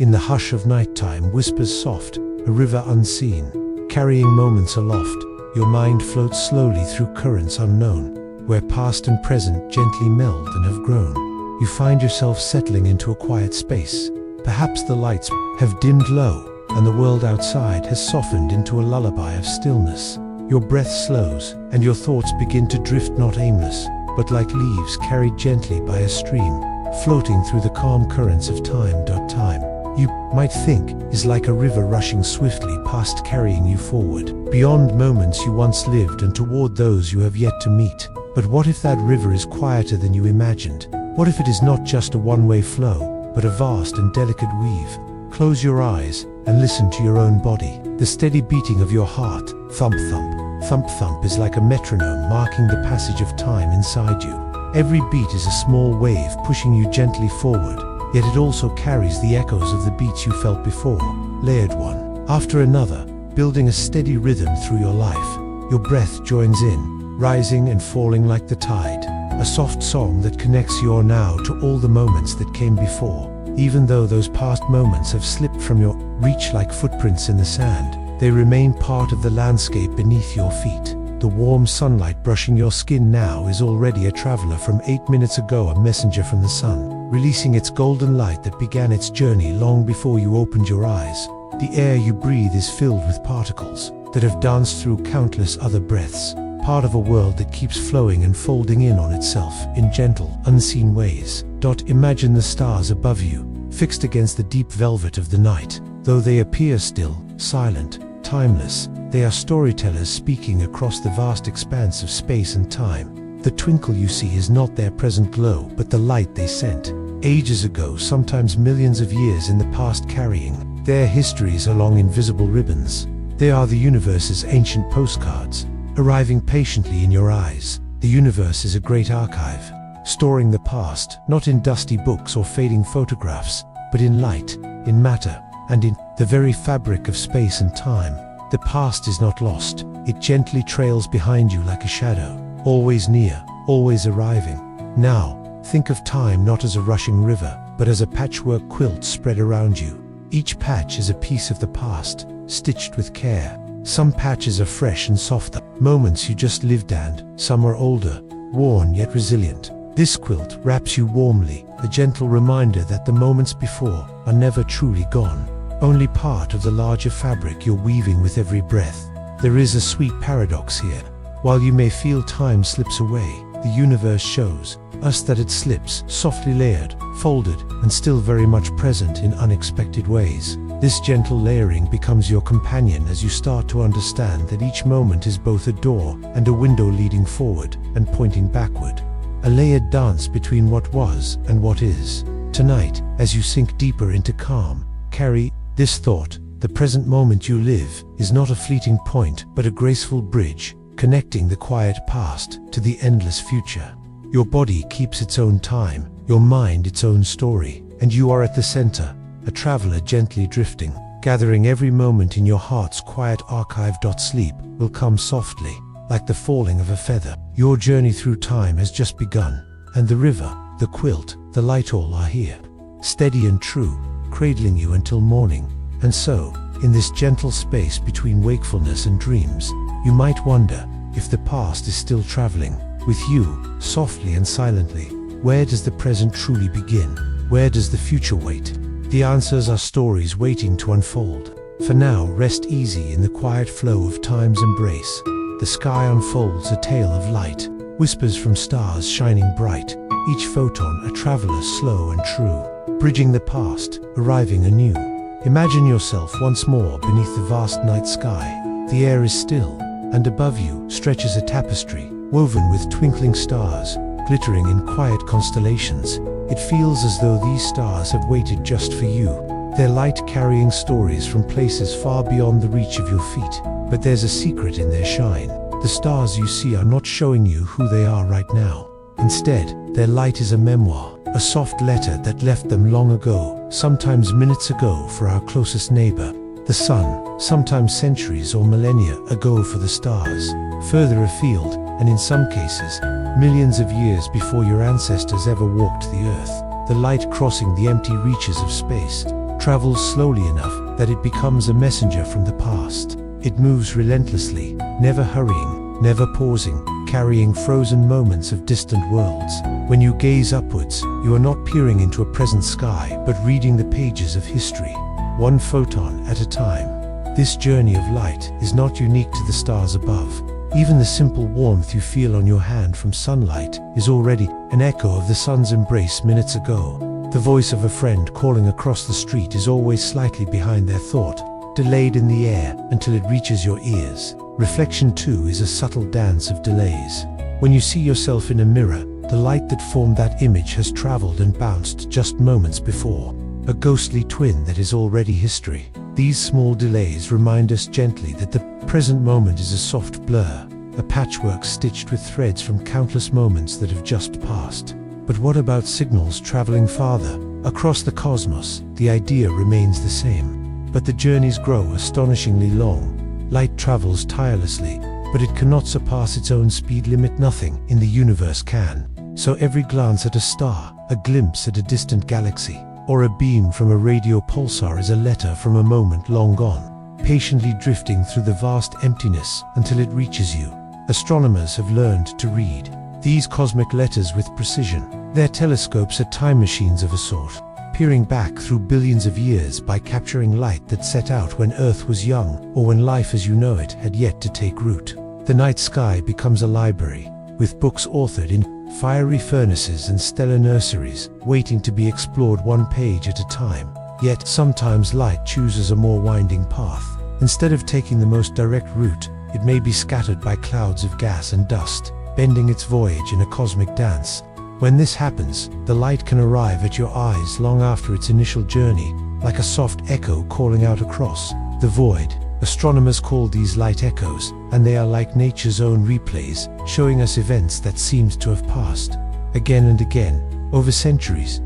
In the hush of nighttime whispers soft, a river unseen, carrying moments aloft. Your mind floats slowly through currents unknown, where past and present gently meld and have grown. You find yourself settling into a quiet space. Perhaps the lights have dimmed low, and the world outside has softened into a lullaby of stillness. Your breath slows, and your thoughts begin to drift, not aimless, but like leaves carried gently by a stream, floating through the calm currents of time. Time, you might think, is like a river rushing swiftly past, carrying you forward, beyond moments you once lived and toward those you have yet to meet. But what if that river is quieter than you imagined? What if it is not just a one-way flow, but a vast and delicate weave? Close your eyes and listen to your own body. The steady beating of your heart, thump thump, thump thump, is like a metronome marking the passage of time inside you. Every beat is a small wave pushing you gently forward, yet it also carries the echoes of the beats you felt before, layered one after another, building a steady rhythm through your life. Your breath joins in, rising and falling like the tide, a soft song that connects your now to all the moments that came before. Even though those past moments have slipped from your reach like footprints in the sand, they remain part of the landscape beneath your feet. The warm sunlight brushing your skin now is already a traveler from 8 minutes ago, a messenger from the sun, releasing its golden light that began its journey long before you opened your eyes. The air you breathe is filled with particles that have danced through countless other breaths, part of a world that keeps flowing and folding in on itself in gentle, unseen ways. Imagine the stars above you, fixed against the deep velvet of the night. Though they appear still, silent, timeless, they are storytellers speaking across the vast expanse of space and time. The twinkle you see is not their present glow, but the light they sent ages ago, sometimes millions of years in the past, carrying their histories along invisible ribbons. They are the universe's ancient postcards, arriving patiently in your eyes. The universe is a great archive, storing the past, not in dusty books or fading photographs, but in light, in matter, and in the very fabric of space and time. The past is not lost. It gently trails behind you like a shadow, always near, always arriving. Now, think of time not as a rushing river, but as a patchwork quilt spread around you. Each patch is a piece of the past, stitched with care. Some patches are fresh and softer, moments you just lived, and some are older, worn yet resilient. This quilt wraps you warmly, a gentle reminder that the moments before are never truly gone, only part of the larger fabric you're weaving with every breath. There is a sweet paradox here. While you may feel time slips away, the universe shows us that it slips, softly layered, folded, and still very much present in unexpected ways. This gentle layering becomes your companion as you start to understand that each moment is both a door and a window leading forward and pointing backward. A layered dance between what was and what is. Tonight, as you sink deeper into calm, carry this thought: the present moment you live is not a fleeting point, but a graceful bridge, connecting the quiet past to the endless future. Your body keeps its own time, your mind its own story, and you are at the center, a traveler gently drifting, gathering every moment in your heart's quiet archive. Sleep will come softly, like the falling of a feather. Your journey through time has just begun, and the river, the quilt, the light, all are here, steady and true, cradling you until morning. And so, in this gentle space between wakefulness and dreams, you might wonder if the past is still traveling with you, softly and silently. Where does the present truly begin? Where does the future wait? The answers are stories waiting to unfold. For now, rest easy in the quiet flow of time's embrace. The sky unfolds a tale of light, whispers from stars shining bright, each photon a traveler slow and true, bridging the past, arriving anew. Imagine yourself once more beneath the vast night sky. The air is still, and above you stretches a tapestry, woven with twinkling stars, glittering in quiet constellations. It feels as though these stars have waited just for you, their light carrying stories from places far beyond the reach of your feet. But there's a secret in their shine. The stars you see are not showing you who they are right now. Instead, their light is a memoir, a soft letter that left them long ago, sometimes minutes ago for our closest neighbor, the sun, sometimes centuries or millennia ago for the stars, further afield, and in some cases, millions of years before your ancestors ever walked the earth. The light crossing the empty reaches of space, travels slowly enough that it becomes a messenger from the past. It moves relentlessly, never hurrying, never pausing, carrying frozen moments of distant worlds. When you gaze upwards, you are not peering into a present sky, but reading the pages of history, one photon at a time. This journey of light is not unique to the stars above. Even the simple warmth you feel on your hand from sunlight is already an echo of the sun's embrace minutes ago. The voice of a friend calling across the street is always slightly behind their thought, delayed in the air until it reaches your ears. Reflection too is a subtle dance of delays. When you see yourself in a mirror, the light that formed that image has traveled and bounced just moments before, a ghostly twin that is already history. These small delays remind us gently that the present moment is a soft blur, a patchwork stitched with threads from countless moments that have just passed. But what about signals traveling farther? Across the cosmos, the idea remains the same. But the journeys grow astonishingly long. Light travels tirelessly, but it cannot surpass its own speed limit. Nothing in the universe can. So every glance at a star, a glimpse at a distant galaxy, or a beam from a radio pulsar is a letter from a moment long gone, patiently drifting through the vast emptiness until it reaches you. Astronomers have learned to read these cosmic letters with precision. Their telescopes are time machines of a sort, peering back through billions of years by capturing light that set out when Earth was young, or when life as you know it had yet to take root. The night sky becomes a library, with books authored in fiery furnaces and stellar nurseries, waiting to be explored one page at a time. Yet sometimes light chooses a more winding path. Instead of taking the most direct route, it may be scattered by clouds of gas and dust, bending its voyage in a cosmic dance. When this happens, the light can arrive at your eyes long after its initial journey, like a soft echo calling out across the void. Astronomers call these light echoes, and they are like nature's own replays, showing us events that seemed to have passed again and again, over centuries.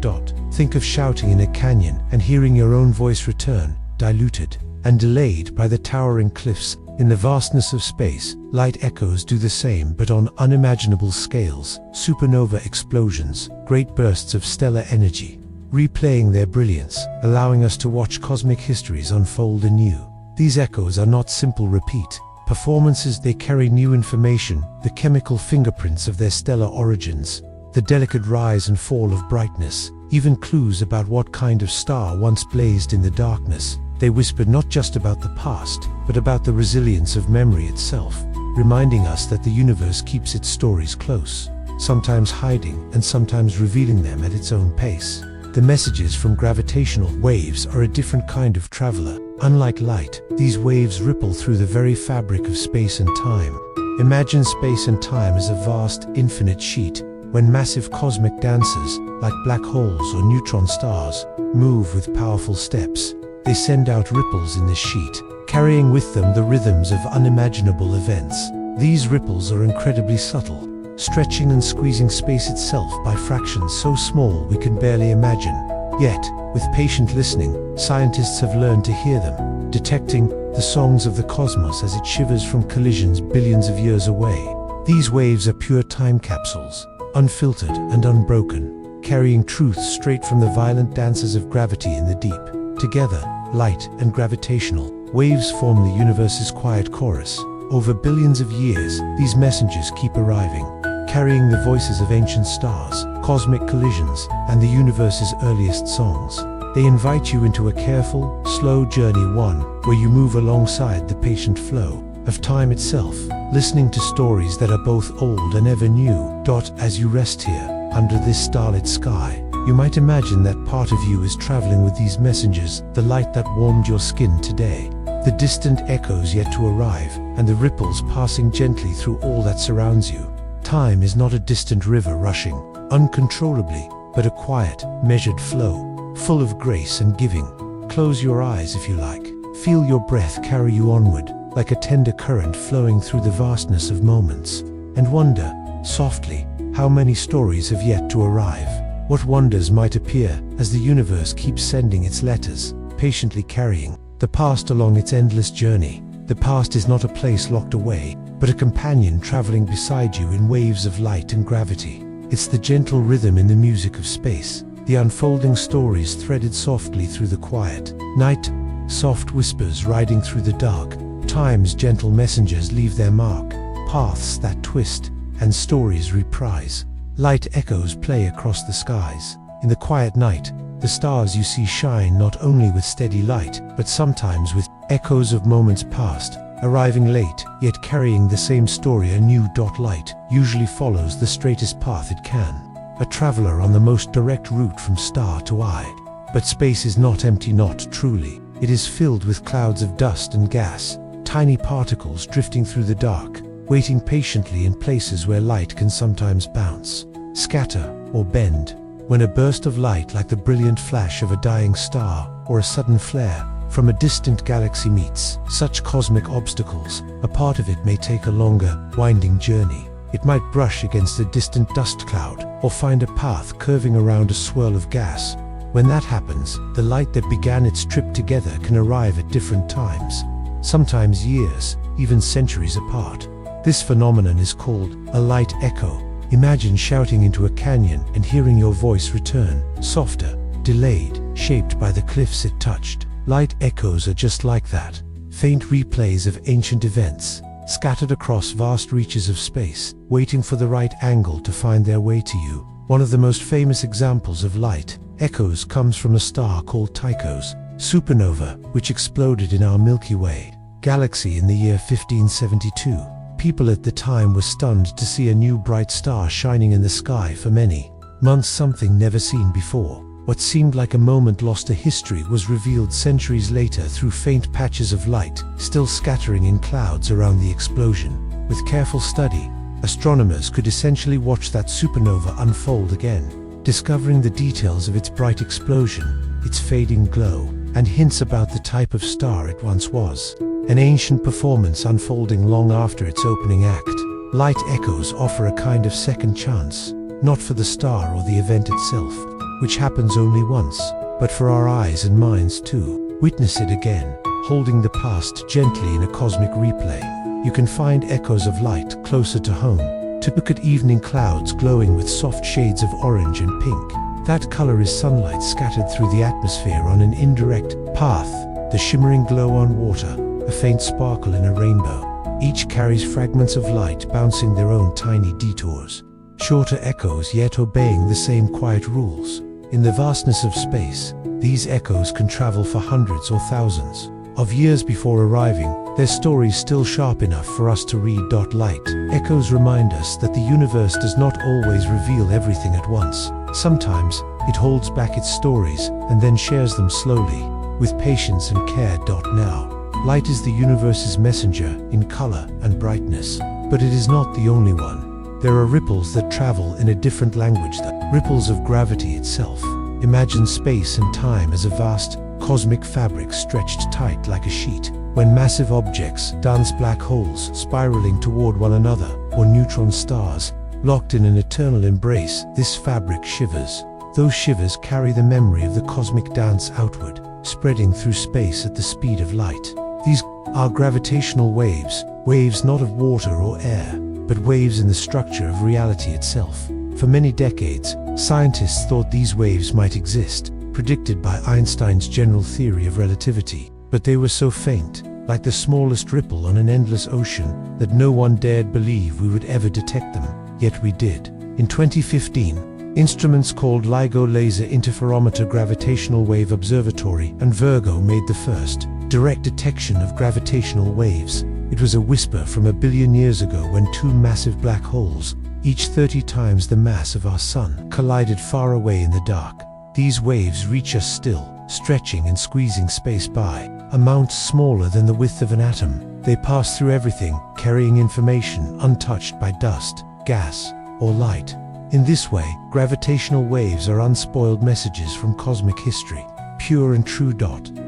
Think of shouting in a canyon and hearing your own voice return, diluted and delayed by the towering cliffs. In the vastness of space, light echoes do the same, but on unimaginable scales. Supernova explosions, great bursts of stellar energy, replaying their brilliance, allowing us to watch cosmic histories unfold anew. These echoes are not simple repeat performances. They carry new information, the chemical fingerprints of their stellar origins, the delicate rise and fall of brightness, even clues about what kind of star once blazed in the darkness. They whisper not just about the past, but about the resilience of memory itself, reminding us that the universe keeps its stories close, sometimes hiding and sometimes revealing them at its own pace. The messages from gravitational waves are a different kind of traveler. Unlike light, these waves ripple through the very fabric of space and time. Imagine space and time as a vast, infinite sheet. When massive cosmic dancers, like black holes or neutron stars, move with powerful steps, they send out ripples in this sheet, carrying with them the rhythms of unimaginable events. These ripples are incredibly subtle, stretching and squeezing space itself by fractions so small we can barely imagine. Yet, with patient listening, scientists have learned to hear them, detecting the songs of the cosmos as it shivers from collisions billions of years away. These waves are pure time capsules, unfiltered and unbroken, carrying truth straight from the violent dances of gravity in the deep. Together, light and gravitational waves form the universe's quiet chorus. Over billions of years, these messengers keep arriving, carrying the voices of ancient stars, cosmic collisions, and the universe's earliest songs. They invite you into a careful, slow journey, one where you move alongside the patient flow of time itself, listening to stories that are both old and ever new. As you rest here, under this starlit sky, you might imagine that part of you is traveling with these messengers, the light that warmed your skin today, the distant echoes yet to arrive, and the ripples passing gently through all that surrounds you. Time is not a distant river rushing uncontrollably, but a quiet, measured flow, full of grace and giving. Close your eyes if you like. Feel your breath carry you onward, like a tender current flowing through the vastness of moments, and wonder, softly, how many stories have yet to arrive. What wonders might appear as the universe keeps sending its letters, patiently carrying the past along its endless journey. The past is not a place locked away, but a companion traveling beside you in waves of light and gravity. It's the gentle rhythm in the music of space, the unfolding stories threaded softly through the quiet. Night, soft whispers riding through the dark. Time's gentle messengers leave their mark. Paths that twist, and stories reprise. Light echoes play across the skies. In the quiet night, the stars you see shine not only with steady light, but sometimes with echoes of moments past. Arriving late, yet carrying the same story, a new light usually follows the straightest path it can. A traveler on the most direct route from star to eye. But space is not empty, not truly. It is filled with clouds of dust and gas, tiny particles drifting through the dark, waiting patiently in places where light can sometimes bounce, scatter, or bend. When a burst of light, like the brilliant flash of a dying star, or a sudden flare from a distant galaxy meets such cosmic obstacles, a part of it may take a longer, winding journey. It might brush against a distant dust cloud, or find a path curving around a swirl of gas. When that happens, the light that began its trip together can arrive at different times, sometimes years, even centuries apart. This phenomenon is called a light echo. Imagine shouting into a canyon and hearing your voice return, softer, delayed, shaped by the cliffs it touched. Light echoes are just like that, faint replays of ancient events, scattered across vast reaches of space, waiting for the right angle to find their way to you. One of the most famous examples of light echoes comes from a star called Tycho's supernova, which exploded in our Milky Way galaxy in the year 1572. People at the time were stunned to see a new bright star shining in the sky for many months, something never seen before. What seemed like a moment lost to history was revealed centuries later through faint patches of light, still scattering in clouds around the explosion. With careful study, astronomers could essentially watch that supernova unfold again, discovering the details of its bright explosion, its fading glow, and hints about the type of star it once was. An ancient performance unfolding long after its opening act. Light echoes offer a kind of second chance, not for the star or the event itself, which happens only once, but for our eyes and minds too. Witness it again, holding the past gently in a cosmic replay. You can find echoes of light closer to home. To look at evening clouds glowing with soft shades of orange and pink. That color is sunlight scattered through the atmosphere on an indirect path. The shimmering glow on water, a faint sparkle in a rainbow. Each carries fragments of light bouncing their own tiny detours. Shorter echoes yet obeying the same quiet rules. In the vastness of space, these echoes can travel for hundreds or thousands of years before arriving, their stories still sharp enough for us to read. Light echoes remind us that the universe does not always reveal everything at once. Sometimes, it holds back its stories and then shares them slowly, with patience and care. Now, light is the universe's messenger in color and brightness, but it is not the only one. There are ripples that travel in a different language, the ripples of gravity itself. Imagine space and time as a vast, cosmic fabric stretched tight like a sheet. When massive objects dance, black holes spiraling toward one another, or neutron stars locked in an eternal embrace, this fabric shivers. Those shivers carry the memory of the cosmic dance outward, spreading through space at the speed of light. These are gravitational waves, waves not of water or air, but waves in the structure of reality itself. For many decades, scientists thought these waves might exist, predicted by Einstein's general theory of relativity. But they were so faint, like the smallest ripple on an endless ocean, that no one dared believe we would ever detect them. Yet we did. In 2015, instruments called LIGO Laser Interferometer Gravitational Wave Observatory and Virgo made the first direct detection of gravitational waves. It was a whisper from 1 billion years ago when two massive black holes, each 30 times the mass of our sun, collided far away in the dark. These waves reach us still, stretching and squeezing space by, amount smaller than the width of an atom. They pass through everything, carrying information untouched by dust, gas, or light. In this way, gravitational waves are unspoiled messages from cosmic history, pure and true.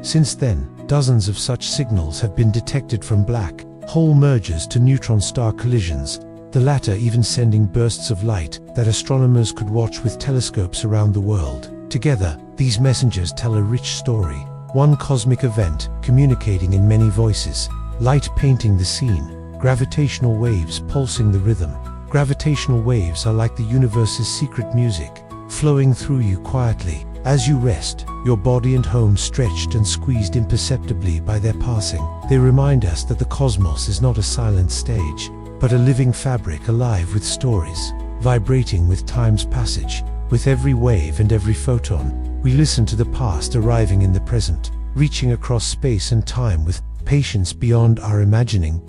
Since then, dozens of such signals have been detected, from black hole mergers to neutron star collisions, the latter even sending bursts of light that astronomers could watch with telescopes around the world. Together, these messengers tell a rich story, one cosmic event communicating in many voices, light painting the scene, gravitational waves pulsing the rhythm. Gravitational waves are like the universe's secret music, flowing through you quietly. As you rest, your body and home stretched and squeezed imperceptibly by their passing. They remind us that the cosmos is not a silent stage, but a living fabric alive with stories, vibrating with time's passage. With every wave and every photon, we listen to the past arriving in the present, reaching across space and time with patience beyond our imagining.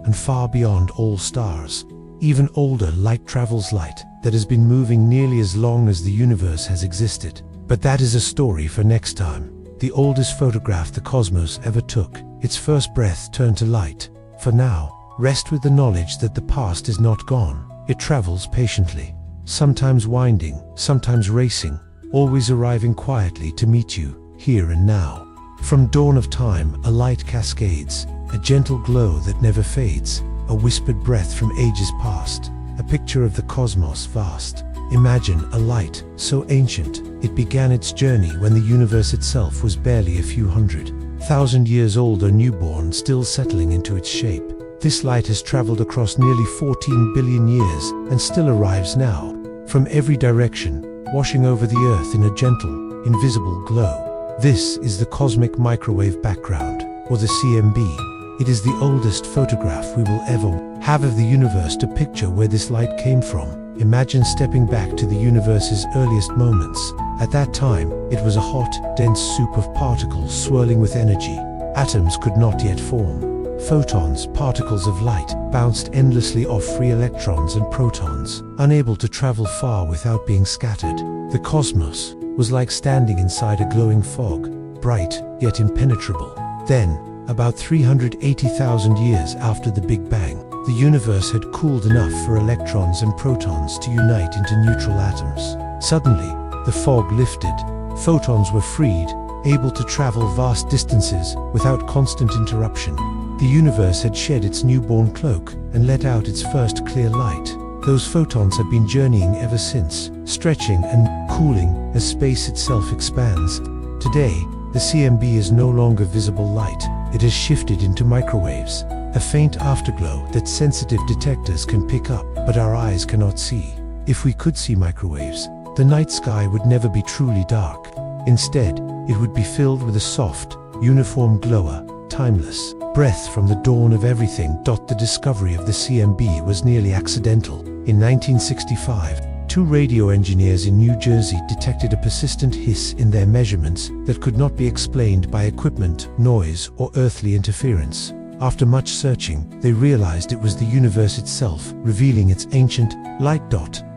And far beyond all stars. Even older light travels light that has been moving nearly as long as the universe has existed. But that is a story for next time. The oldest photograph the cosmos ever took, its first breath turned to light. For now, rest with the knowledge that the past is not gone. It travels patiently, sometimes winding, sometimes racing, always arriving quietly to meet you, here and now. From dawn of time, a light cascades, a gentle glow that never fades, a whispered breath from ages past, a picture of the cosmos vast. Imagine a light so ancient, it began its journey when the universe itself was barely a few 100,000 years old, or newborn, still settling into its shape. This light has traveled across nearly 14 billion years and still arrives now, from every direction, washing over the earth in a gentle, invisible glow. This is the cosmic microwave background, or the CMB. It is the oldest photograph we will ever have of the universe to picture where this light came from. Imagine stepping back to the universe's earliest moments. At that time, it was a hot, dense soup of particles swirling with energy. Atoms could not yet form. Photons, particles of light, bounced endlessly off free electrons and protons, unable to travel far without being scattered. The cosmos was like standing inside a glowing fog, bright yet impenetrable. Then, about 380,000 years after the Big Bang, the universe had cooled enough for electrons and protons to unite into neutral atoms. Suddenly, the fog lifted. Photons were freed, able to travel vast distances without constant interruption. The universe had shed its newborn cloak and let out its first clear light. Those photons have been journeying ever since, stretching and cooling as space itself expands. Today, the CMB is no longer visible light. It has shifted into microwaves, a faint afterglow that sensitive detectors can pick up, but our eyes cannot see. If we could see microwaves, the night sky would never be truly dark. Instead, it would be filled with a soft, uniform glow, timeless breath from the dawn of everything. The discovery of the CMB was nearly accidental. In 1965, two radio engineers in New Jersey detected a persistent hiss in their measurements that could not be explained by equipment, noise, or earthly interference. After much searching, they realized it was the universe itself, revealing its ancient light.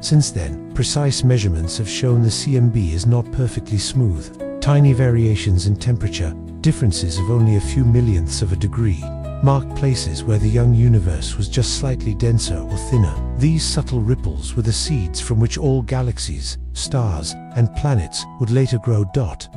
Since then, precise measurements have shown the CMB is not perfectly smooth. Tiny variations in temperature, differences of only a few millionths of a degree, marked places where the young universe was just slightly denser or thinner. These subtle ripples were the seeds from which all galaxies, stars, and planets would later grow.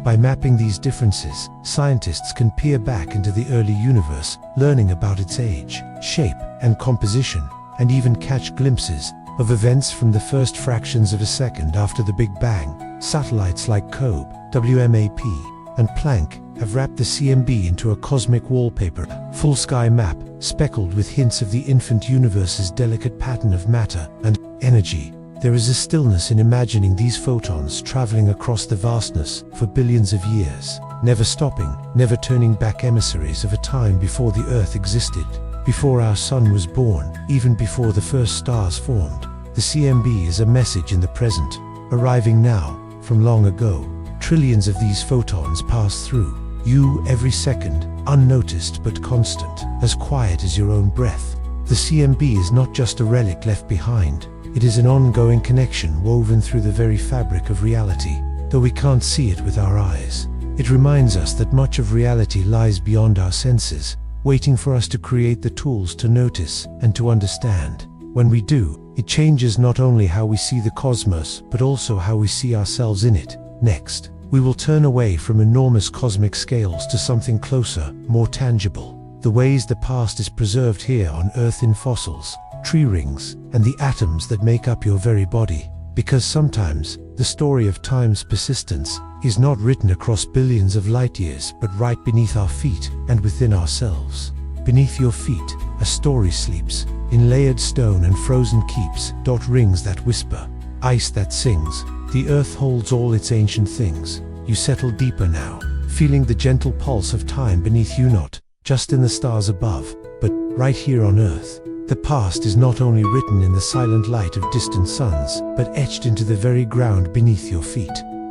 By mapping these differences, scientists can peer back into the early universe, learning about its age, shape, and composition, and even catch glimpses of events from the first fractions of a second after the Big Bang. Satellites like COBE, WMAP, and Planck have wrapped the CMB into a cosmic wallpaper, full sky map, speckled with hints of the infant universe's delicate pattern of matter and energy. There is a stillness in imagining these photons traveling across the vastness for billions of years, never stopping, never turning back, emissaries of a time before the Earth existed, before our sun was born, even before the first stars formed. The CMB is a message in the present, arriving now, from long ago. Trillions of these photons pass through you every second, unnoticed but constant, as quiet as your own breath. The CMB is not just a relic left behind. It is an ongoing connection woven through the very fabric of reality, though we can't see it with our eyes. It reminds us that much of reality lies beyond our senses, waiting for us to create the tools to notice and to understand. When we do, it changes not only how we see the cosmos, but also how we see ourselves in it. Next, we will turn away from enormous cosmic scales to something closer, more tangible. The ways the past is preserved here on Earth in fossils, tree rings, and the atoms that make up your very body. Because sometimes, the story of time's persistence is not written across billions of light years, but right beneath our feet and within ourselves. Beneath your feet, a story sleeps, in layered stone and frozen keeps. Rings that whisper, ice that sings, The earth holds all its ancient things. You settle deeper now, feeling the gentle pulse of time beneath you, not just in the stars above, but right here on earth. The past is not only written in the silent light of distant suns, but etched into the very ground beneath your feet,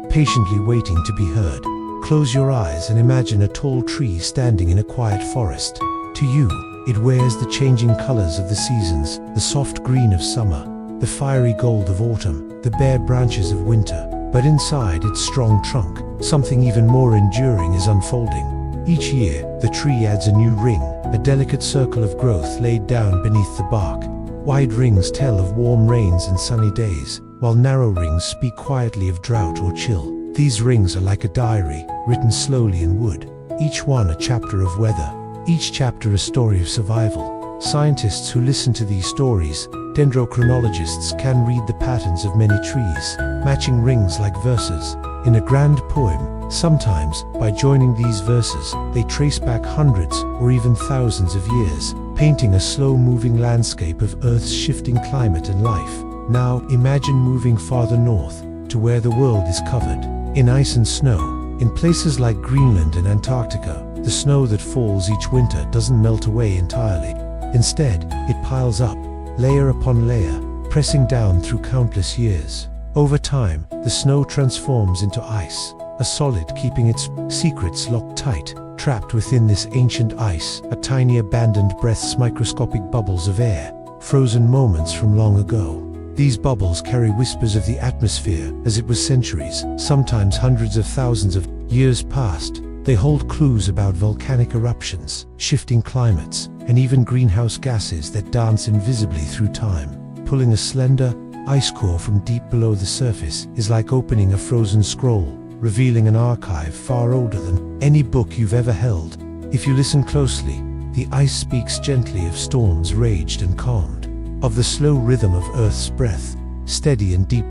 patiently waiting to be heard. Close your eyes and imagine a tall tree standing in a quiet forest. To you, it wears the changing colors of the seasons, the soft green of summer, the fiery gold of autumn, the bare branches of winter. But inside its strong trunk, something even more enduring is unfolding. Each year, the tree adds a new ring, a delicate circle of growth laid down beneath the bark. Wide rings tell of warm rains and sunny days, while narrow rings speak quietly of drought or chill. These rings are like a diary, written slowly in wood, each one a chapter of weather, each chapter a story of survival. Scientists who listen to these stories, dendrochronologists, can read the patterns of many trees, matching rings like verses in a grand poem. Sometimes, by joining these verses, they trace back hundreds or even thousands of years, painting a slow-moving landscape of Earth's shifting climate and life. Now, imagine moving farther north, to where the world is covered in ice and snow. In places like Greenland and Antarctica, the snow that falls each winter doesn't melt away entirely. Instead, it piles up, layer upon layer, pressing down through countless years. Over time, the snow transforms into ice, a solid keeping its secrets locked tight. Trapped within this ancient ice, are tiny abandoned breaths, microscopic bubbles of air, frozen moments from long ago. These bubbles carry whispers of the atmosphere as it was centuries, sometimes hundreds of thousands of years past. They hold clues about volcanic eruptions, shifting climates, and even greenhouse gases that dance invisibly through time. Pulling a slender ice core from deep below the surface is like opening a frozen scroll, revealing an archive far older than any book you've ever held. If you listen closely, the ice speaks gently of storms raged and calmed, of the slow rhythm of Earth's breath, steady and deep.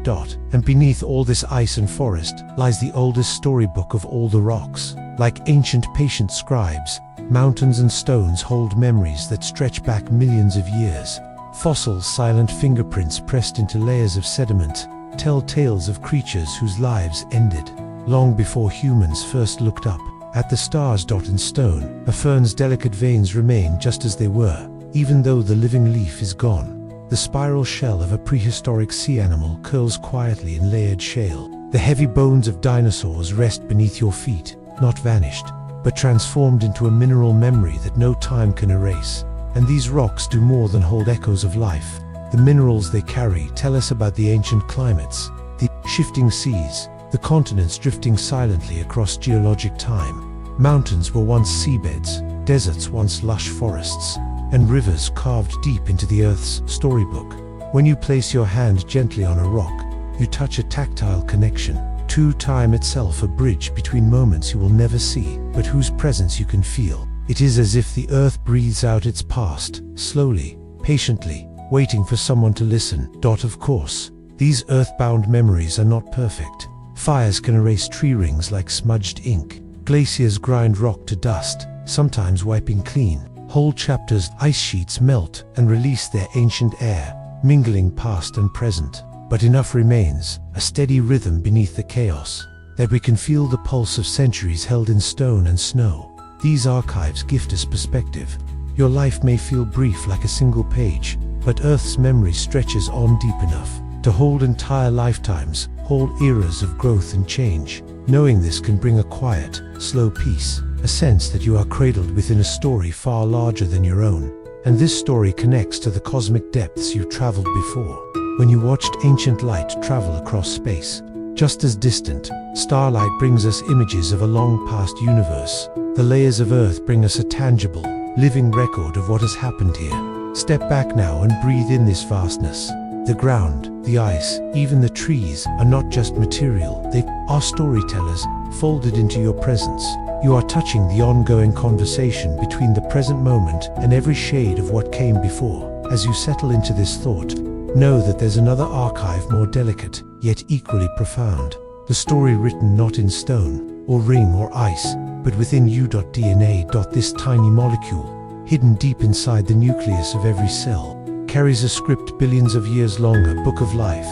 And beneath all this ice and forest lies the oldest storybook of all the rocks. Like ancient patient scribes, mountains and stones hold memories that stretch back millions of years. Fossils, silent fingerprints pressed into layers of sediment, tell tales of creatures whose lives ended long before humans first looked up at the stars. In stone, a fern's delicate veins remain just as they were, even though the living leaf is gone. The spiral shell of a prehistoric sea animal curls quietly in layered shale. The heavy bones of dinosaurs rest beneath your feet, not vanished, but transformed into a mineral memory that no time can erase. And these rocks do more than hold echoes of life. The minerals they carry tell us about the ancient climates, the shifting seas, the continents drifting silently across geologic time. Mountains were once seabeds, deserts once lush forests, and rivers carved deep into the Earth's storybook. When you place your hand gently on a rock, you touch a tactile connection to time itself, a bridge between moments you will never see, but whose presence you can feel. It is as if the earth breathes out its past, slowly, patiently, waiting for someone to listen. Of course, these earthbound memories are not perfect. Fires can erase tree rings like smudged ink. Glaciers grind rock to dust, sometimes wiping clean. Whole chapters, ice sheets melt and release their ancient air, mingling past and present. But enough remains, a steady rhythm beneath the chaos, that we can feel the pulse of centuries held in stone and snow. These archives gift us perspective. Your life may feel brief like a single page, but Earth's memory stretches on deep enough to hold entire lifetimes, whole eras of growth and change. Knowing this can bring a quiet, slow peace, a sense that you are cradled within a story far larger than your own. And this story connects to the cosmic depths you've traveled before. When you watched ancient light travel across space, just as distant, starlight brings us images of a long-past universe. The layers of Earth bring us a tangible, living record of what has happened here. Step back now and breathe in this vastness. The ground, the ice, even the trees are not just material, they are storytellers, folded into your presence. You are touching the ongoing conversation between the present moment and every shade of what came before. As you settle into this thought, know that there's another archive more delicate, yet equally profound. The story written not in stone, or ring or ice, but within you. DNA. This tiny molecule, hidden deep inside the nucleus of every cell, carries a script billions of years long, a book of life,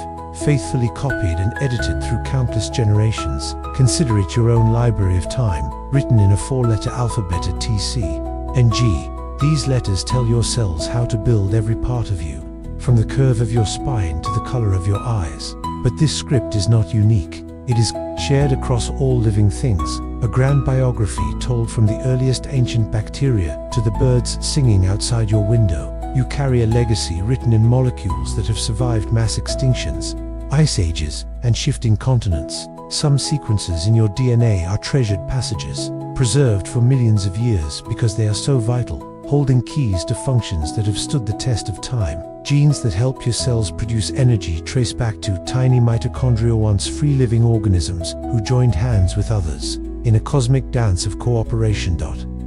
faithfully copied and edited through countless generations. Consider it your own library of time, written in a 4-letter alphabet at T, C, and G. These letters tell your cells how to build every part of you, from the curve of your spine to the color of your eyes. But this script is not unique. It is shared across all living things, a grand biography told from the earliest ancient bacteria to the birds singing outside your window. You carry a legacy written in molecules that have survived mass extinctions, ice ages, and shifting continents. Some sequences in your DNA are treasured passages, preserved for millions of years because they are so vital, holding keys to functions that have stood the test of time. Genes that help your cells produce energy trace back to tiny mitochondria, once free-living organisms who joined hands with others in a cosmic dance of cooperation.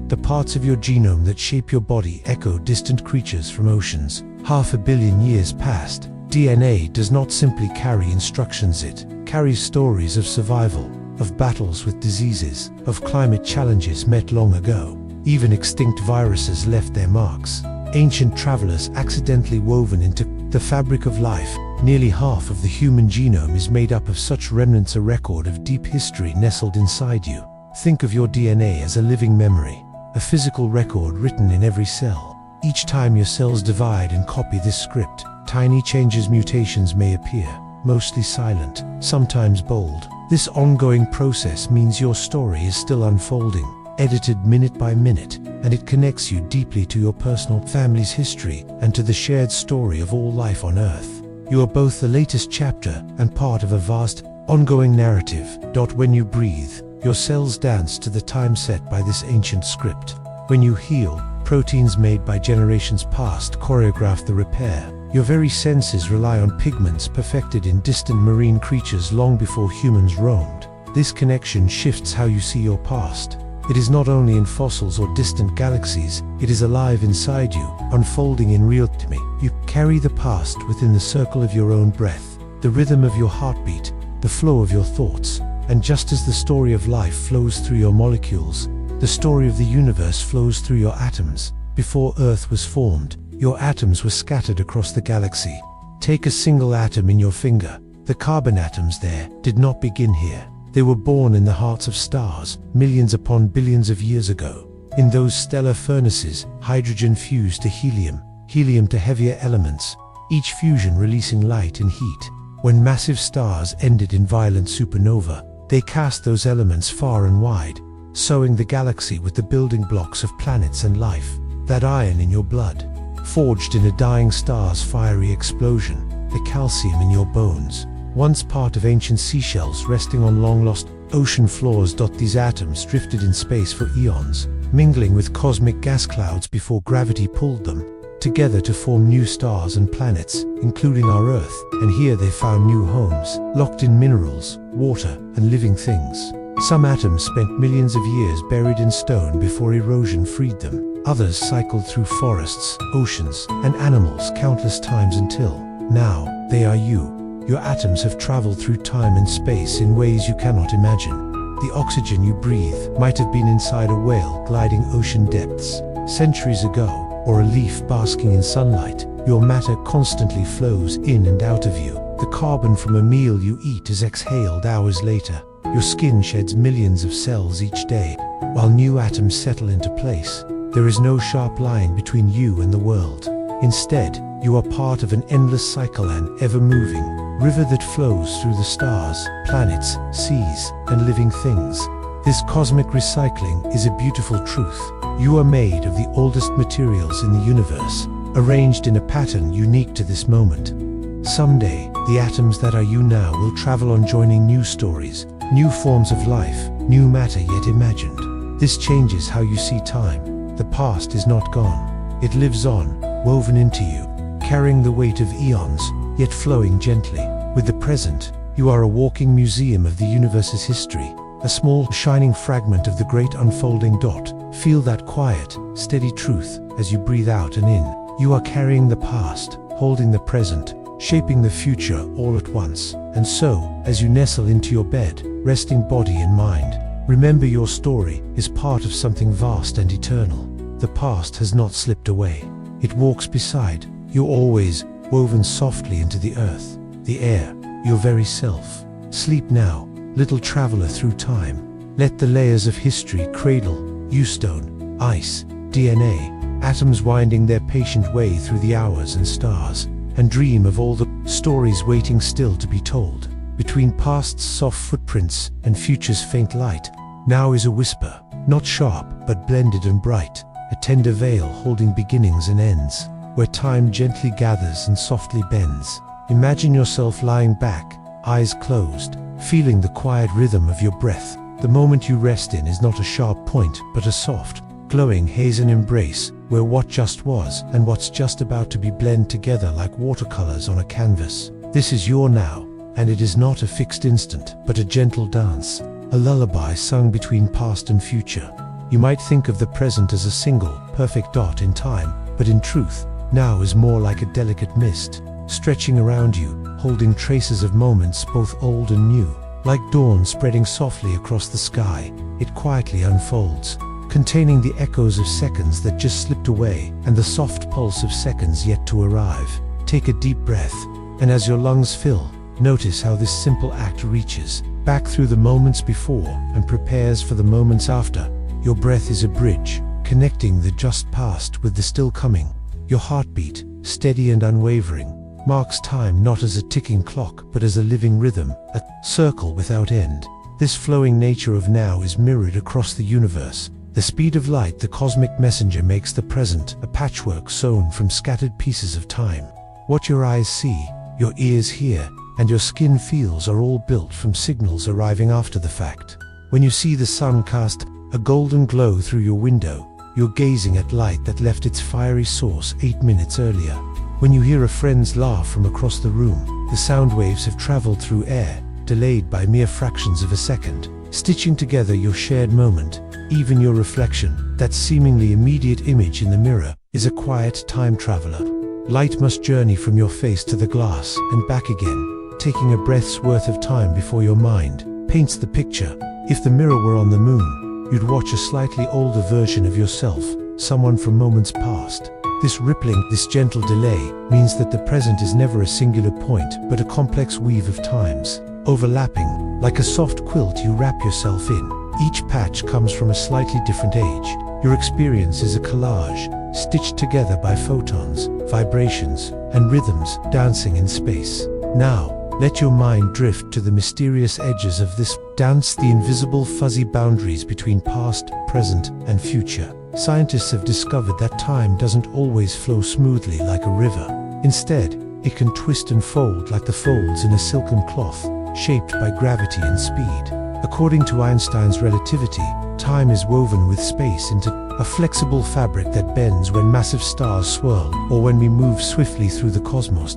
The parts of your genome that shape your body echo distant creatures from oceans 500 million years past. DNA does not simply carry instructions, it carries stories of survival, of battles with diseases, of climate challenges met long ago. Even extinct viruses left their marks. Ancient travelers accidentally woven into the fabric of life. Nearly half of the human genome is made up of such remnants, a record of deep history nestled inside you. Think of your DNA as a living memory, a physical record written in every cell. Each time your cells divide and copy this script, tiny changes, mutations may appear, mostly silent, sometimes bold. This ongoing process means your story is still unfolding, edited minute by minute, and it connects you deeply to your personal family's history and to the shared story of all life on Earth. You are both the latest chapter and part of a vast, ongoing narrative. When you breathe, your cells dance to the time set by this ancient script. When you heal, proteins made by generations past choreograph the repair. Your very senses rely on pigments perfected in distant marine creatures long before humans roamed. This connection shifts how you see your past. It is not only in fossils or distant galaxies, it is alive inside you, unfolding in real time. You carry the past within the circle of your own breath, the rhythm of your heartbeat, the flow of your thoughts. And just as the story of life flows through your molecules, the story of the universe flows through your atoms. Before Earth was formed, your atoms were scattered across the galaxy. Take a single atom in your finger. The carbon atoms there did not begin here. They were born in the hearts of stars, millions upon billions of years ago. In those stellar furnaces, hydrogen fused to helium, helium to heavier elements, each fusion releasing light and heat. When massive stars ended in violent supernova, they cast those elements far and wide, sowing the galaxy with the building blocks of planets and life. That iron in your blood, forged in a dying star's fiery explosion, the calcium in your bones, once part of ancient seashells resting on long-lost ocean floors. These atoms drifted in space for eons, mingling with cosmic gas clouds before gravity pulled them together to form new stars and planets, including our Earth. And here they found new homes, locked in minerals, water, and living things. Some atoms spent millions of years buried in stone before erosion freed them. Others cycled through forests, oceans, and animals countless times until now they are you. Your atoms have traveled through time and space in ways you cannot imagine. The oxygen you breathe might have been inside a whale gliding ocean depths centuries ago, or a leaf basking in sunlight. Your matter constantly flows in and out of you. The carbon from a meal you eat is exhaled hours later. Your skin sheds millions of cells each day, while new atoms settle into place. There is no sharp line between you and the world. Instead, you are part of an endless cycle, an ever-moving river that flows through the stars, planets, seas, and living things. This cosmic recycling is a beautiful truth. You are made of the oldest materials in the universe, arranged in a pattern unique to this moment. Someday, the atoms that are you now will travel on, joining new stories, new forms of life, new matter yet imagined. This changes how you see time. The past is not gone. It lives on, woven into you, carrying the weight of eons, yet flowing gently. With the present, you are a walking museum of the universe's history, a small, shining fragment of the great unfolding dot. Feel that quiet, steady truth as you breathe out and in. You are carrying the past, holding the present, shaping the future all at once. And so, as you nestle into your bed, resting body and mind, remember your story is part of something vast and eternal. The past has not slipped away. It walks beside you always, woven softly into the earth, the air, your very self. Sleep now, little traveler through time. Let the layers of history cradle you, stone, ice, DNA, atoms winding their patient way through the hours and stars, and dream of all the stories waiting still to be told. Between past's soft footprints and future's faint light, now is a whisper, not sharp but blended and bright, a tender veil holding beginnings and ends, where time gently gathers and softly bends. Imagine yourself lying back, eyes closed, feeling the quiet rhythm of your breath. The moment you rest in is not a sharp point, but a soft, glowing haze and embrace, where what just was and what's just about to be blend together like watercolors on a canvas. This is your now, and it is not a fixed instant, but a gentle dance, a lullaby sung between past and future. You might think of the present as a single, perfect dot in time, but in truth, now is more like a delicate mist, stretching around you, holding traces of moments both old and new. Like dawn spreading softly across the sky, it quietly unfolds, containing the echoes of seconds that just slipped away and the soft pulse of seconds yet to arrive. Take a deep breath, and as your lungs fill, notice how this simple act reaches back through the moments before and prepares for the moments after. Your breath is a bridge, connecting the just past with the still coming. Your heartbeat, steady and unwavering, marks time not as a ticking clock but as a living rhythm, a circle without end. This flowing nature of now is mirrored across the universe. The speed of light, the cosmic messenger, makes the present a patchwork sewn from scattered pieces of time. What your eyes see, your ears hear, and your skin feels are all built from signals arriving after the fact. When you see the sun cast a golden glow through your window, you're gazing at light that left its fiery source 8 minutes earlier. When you hear a friend's laugh from across the room, the sound waves have traveled through air, delayed by mere fractions of a second, stitching together your shared moment. Even your reflection, that seemingly immediate image in the mirror, is a quiet time traveler. Light must journey from your face to the glass and back again, taking a breath's worth of time before your mind paints the picture. If the mirror were on the moon, you'd watch a slightly older version of yourself, someone from moments past. This rippling, this gentle delay, means that the present is never a singular point, but a complex weave of times, overlapping. Like a soft quilt you wrap yourself in. Each patch comes from a slightly different age. Your experience is a collage, stitched together by photons, vibrations, and rhythms dancing in space. Now, let your mind drift to the mysterious edges of this dance, the invisible fuzzy boundaries between past, present, and future. Scientists have discovered that time doesn't always flow smoothly like a river. Instead, it can twist and fold like the folds in a silken cloth, shaped by gravity and speed. According to Einstein's relativity, time is woven with space into a flexible fabric that bends when massive stars swirl or when we move swiftly through the cosmos.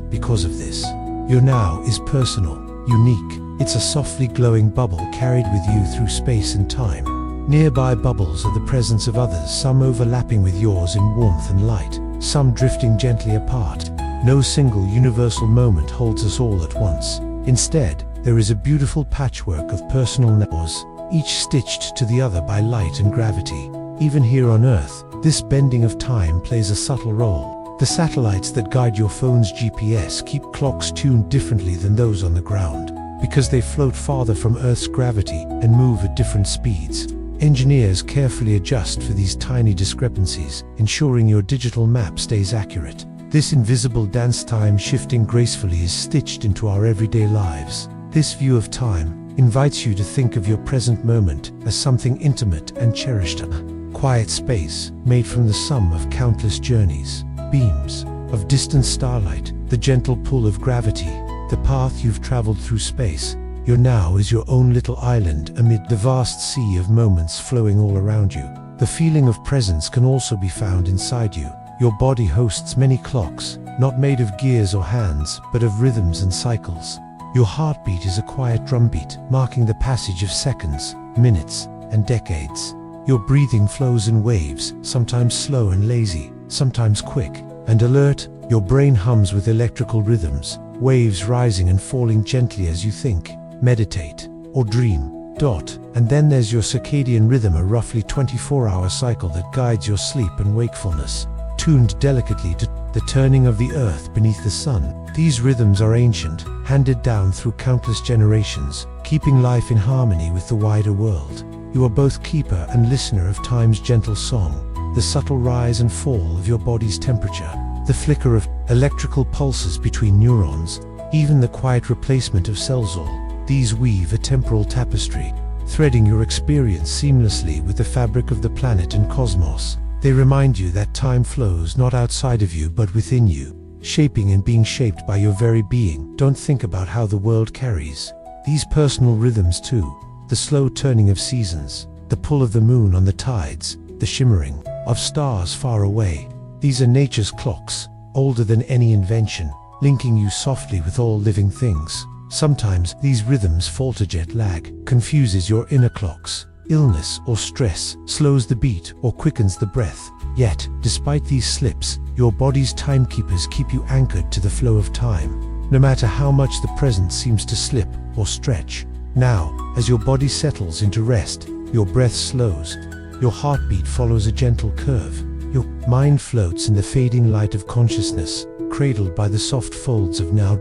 Because of this, your now is personal, unique. It's a softly glowing bubble carried with you through space and time. Nearby bubbles are the presence of others, some overlapping with yours in warmth and light, some drifting gently apart. No single universal moment holds us all at once. Instead, there is a beautiful patchwork of personal nows, each stitched to the other by light and gravity. Even here on Earth, this bending of time plays a subtle role. The satellites that guide your phone's GPS keep clocks tuned differently than those on the ground, because they float farther from Earth's gravity and move at different speeds. Engineers carefully adjust for these tiny discrepancies, ensuring your digital map stays accurate. This invisible dance, time shifting gracefully, is stitched into our everyday lives. This view of time invites you to think of your present moment as something intimate and cherished, a quiet space made from the sum of countless journeys, beams of distant starlight, the gentle pull of gravity, the path you've traveled through space. Your now is your own little island amid the vast sea of moments flowing all around you. The feeling of presence can also be found inside you. Your body hosts many clocks, not made of gears or hands, but of rhythms and cycles. Your heartbeat is a quiet drumbeat, marking the passage of seconds, minutes, and decades. Your breathing flows in waves, sometimes slow and lazy, sometimes quick and alert. Your brain hums with electrical rhythms, waves rising and falling gently as you think, meditate, or dream. And then there's your circadian rhythm, a roughly 24-hour cycle that guides your sleep and wakefulness, tuned delicately to the turning of the earth beneath the sun. These rhythms are ancient, handed down through countless generations, keeping life in harmony with the wider world. You are both keeper and listener of time's gentle song, the subtle rise and fall of your body's temperature, the flicker of electrical pulses between neurons, even the quiet replacement of cells. All these weave a temporal tapestry, threading your experience seamlessly with the fabric of the planet and cosmos. They remind you that time flows not outside of you but within you, shaping and being shaped by your very being. Don't think about how the world carries these personal rhythms too. The slow turning of seasons, the pull of the moon on the tides, the shimmering of stars far away. These are nature's clocks, older than any invention, linking you softly with all living things. Sometimes these rhythms falter. Jet lag confuses your inner clocks. Illness or stress slows the beat or quickens the breath. Yet, despite these slips, your body's timekeepers keep you anchored to the flow of time, no matter how much the present seems to slip or stretch. Now, as your body settles into rest, your breath slows, your heartbeat follows a gentle curve, your mind floats in the fading light of consciousness, cradled by the soft folds of now.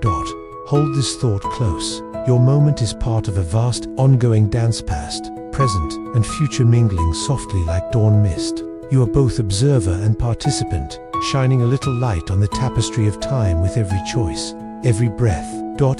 Hold this thought close. Your moment is part of a vast, ongoing dance, past, present, and future mingling softly like dawn mist. You are both observer and participant, shining a little light on the tapestry of time with every choice, every breath.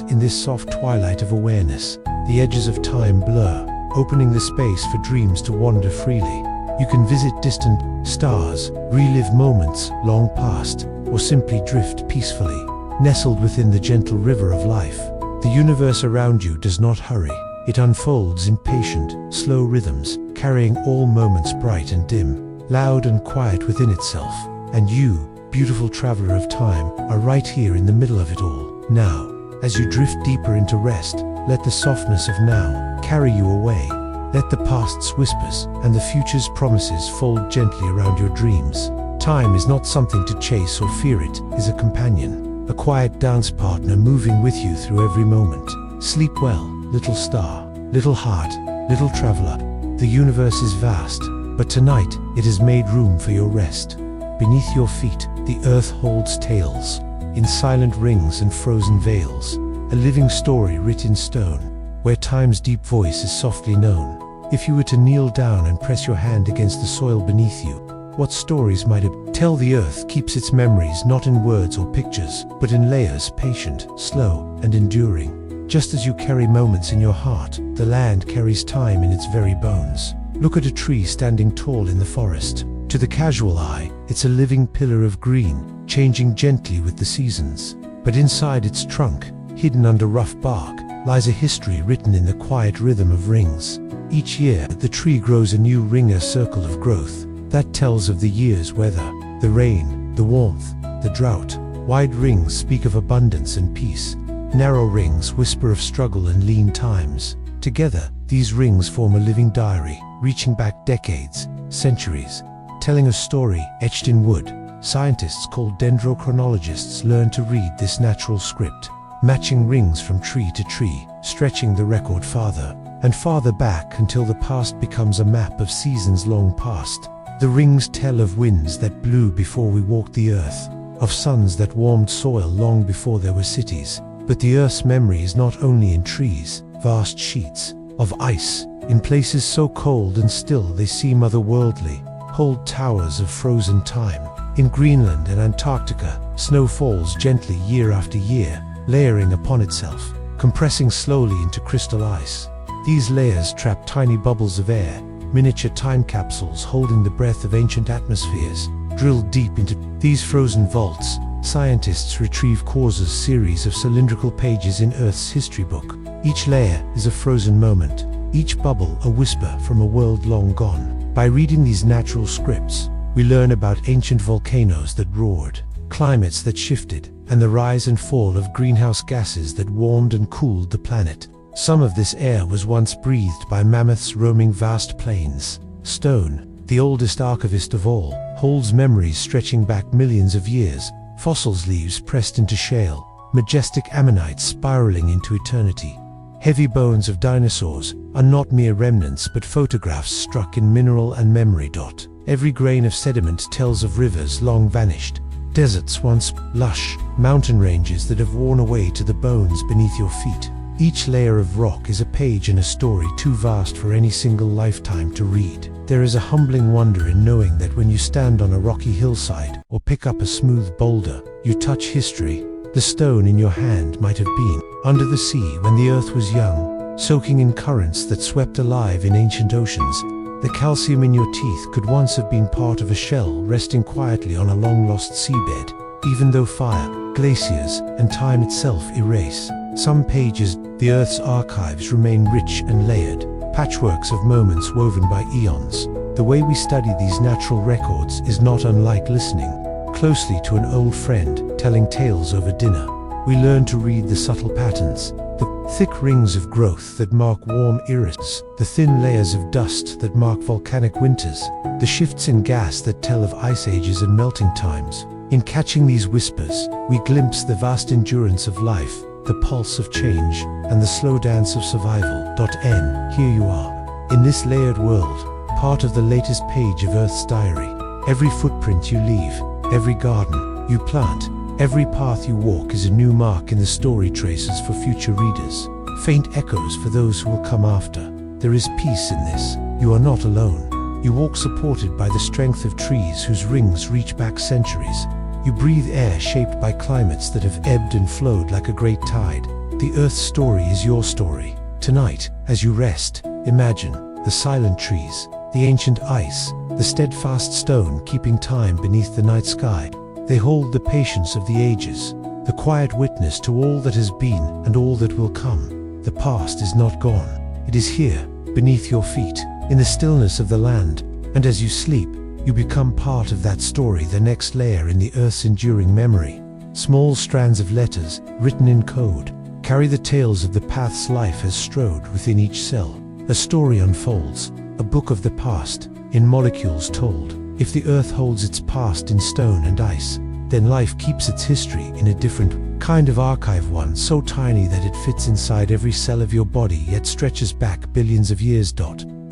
In this soft twilight of awareness, the edges of time blur, opening the space for dreams to wander freely. You can visit distant stars, relive moments long past, or simply drift peacefully, nestled within the gentle river of life. The universe around you does not hurry. It unfolds in patient, slow rhythms, carrying all moments bright and dim, loud and quiet within itself. And you, beautiful traveler of time, are right here in the middle of it all. Now, as you drift deeper into rest, let the softness of now carry you away. Let the past's whispers and the future's promises fold gently around your dreams. Time is not something to chase or fear. It is a companion, a quiet dance partner moving with you through every moment. Sleep well, little star, little heart, little traveler. The universe is vast, but tonight it has made room for your rest. Beneath your feet, the earth holds tales, in silent rings and frozen veils, a living story writ in stone, where time's deep voice is softly known. If you were to kneel down and press your hand against the soil beneath you, what stories might it tell? The earth keeps its memories not in words or pictures, but in layers, patient, slow, and enduring. Just as you carry moments in your heart, the land carries time in its very bones. Look at a tree standing tall in the forest. To the casual eye, it's a living pillar of green, changing gently with the seasons. But inside its trunk, hidden under rough bark, lies a history written in the quiet rhythm of rings. Each year, the tree grows a new ring, a circle of growth that tells of the year's weather, the rain, the warmth, the drought. Wide rings speak of abundance and peace. Narrow rings whisper of struggle and lean times. Together, these rings form a living diary, reaching back decades, centuries, telling a story etched in wood. Scientists called dendrochronologists learn to read this natural script, matching rings from tree to tree, stretching the record farther and farther back until the past becomes a map of seasons long past. The rings tell of winds that blew before we walked the earth, of suns that warmed soil long before there were cities. But the earth's memory is not only in trees, vast sheets of ice, in places so cold and still they seem otherworldly, hold towers of frozen time. In Greenland and Antarctica, snow falls gently year after year, layering upon itself, compressing slowly into crystal ice. These layers trap tiny bubbles of air, miniature time capsules holding the breath of ancient atmospheres. Drilled deep into these frozen vaults, scientists retrieve causes series of cylindrical pages in Earth's history book. Each layer is a frozen moment, each bubble a whisper from a world long gone. By reading these natural scripts, we learn about ancient volcanoes that roared, climates that shifted, and the rise and fall of greenhouse gases that warmed and cooled the planet. Some of this air was once breathed by mammoths roaming vast plains. Stone, the oldest archivist of all, holds memories stretching back millions of years. Fossils, leaves pressed into shale, majestic ammonites spiraling into eternity. Heavy bones of dinosaurs are not mere remnants but photographs struck in mineral and memory. Every grain of sediment tells of rivers long vanished, Deserts once lush, mountain ranges that have worn away to the bones beneath your feet. Each layer of rock is a page in a story too vast for any single lifetime to read. There is a humbling wonder in knowing that when you stand on a rocky hillside or pick up a smooth boulder, you touch history. The stone in your hand might have been under the sea when the earth was young, soaking in currents that swept alive in ancient oceans. The calcium in your teeth could once have been part of a shell resting quietly on a long-lost seabed. Even though fire, glaciers, and time itself erase some pages, the Earth's archives remain rich and layered, patchworks of moments woven by eons. The way we study these natural records is not unlike listening closely to an old friend telling tales over dinner. We learn to read the subtle patterns, the thick rings of growth that mark warm eras, the thin layers of dust that mark volcanic winters, the shifts in gas that tell of ice ages and melting times. In catching these whispers, we glimpse the vast endurance of life, the pulse of change, and the slow dance of survival. Here you are, in this layered world, part of the latest page of Earth's diary. Every footprint you leave, every garden you plant, every path you walk is a new mark in the story traces for future readers, faint echoes for those who will come after. There is peace in this. You are not alone. You walk supported by the strength of trees whose rings reach back centuries. You breathe air shaped by climates that have ebbed and flowed like a great tide. The Earth's story is your story. Tonight, as you rest, imagine the silent trees, the ancient ice, the steadfast stone keeping time beneath the night sky. They hold the patience of the ages, the quiet witness to all that has been and all that will come. The past is not gone. It is here, beneath your feet, in the stillness of the land, and as you sleep, you become part of that story, the next layer in the Earth's enduring memory. Small strands of letters, written in code, carry the tales of the paths life has strode within each cell. A story unfolds, a book of the past, in molecules told. If the Earth holds its past in stone and ice, then life keeps its history in a different kind of archive, one so tiny that it fits inside every cell of your body yet stretches back billions of years.